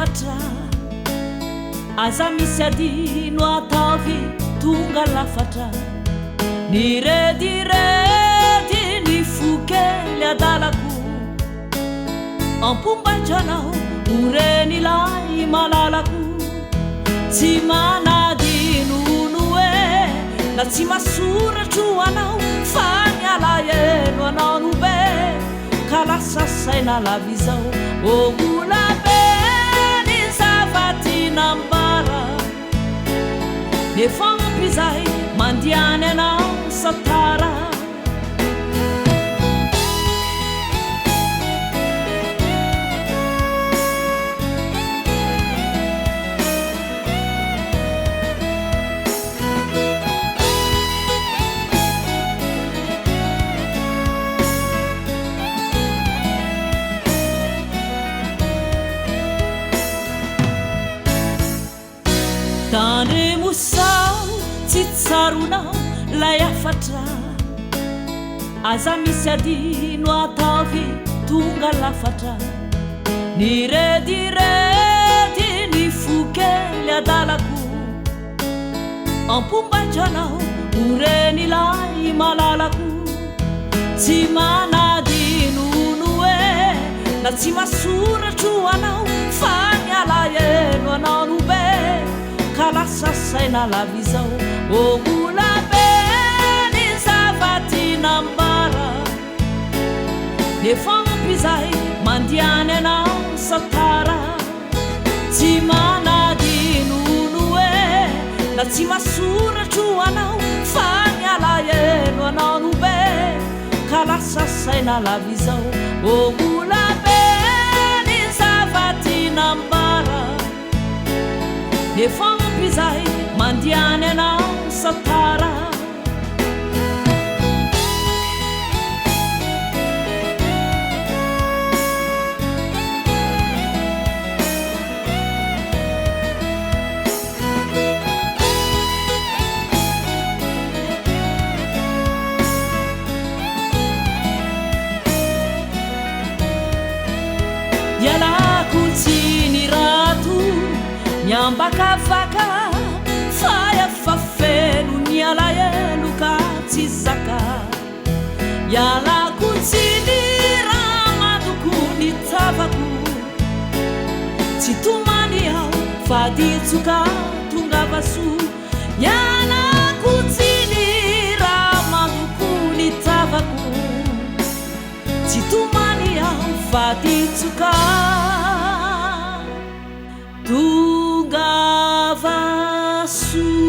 afatra aza misy adino ataovy tonga lafatra ny rediredy ny fokely adalako ampombaitranao oreny ilay malalako tsy manadinono e na tsy masoratro anao fa ny alaheno anao no be ka lasa saina lavy zao omola be ny zavatinambara nefa ampizay mandiany anao satara tany mosao tsy tsaronao lay afatra aza misy adino ataovy tonga lafatra ny rediredy ny fokely adalako ampombaitranao oreny ilay malalako tsy manadinono e na tsy masoratro anao fa ny alaheno anao no be ka lasa saina lavy zao omola be ny zavatinambara nefa ampizay mandiany anao satara tsy manadinono e na tsy masoratro anao fa ny alaheno anao no be ka lasa saina lavy zao omola be ny zavatinambara nefa ampizay mandiany anao satara ialako tsy ny rato nyambakavaka faya fafeno ny alahelo ka tsy zaka ialako tsy ny ramadoko ny tavako tsy tomany aho fa ditsoka tonga vaso ialako tsy ny ramadoko ny tavako tsy tomany aho fa ditsoka tonga vaso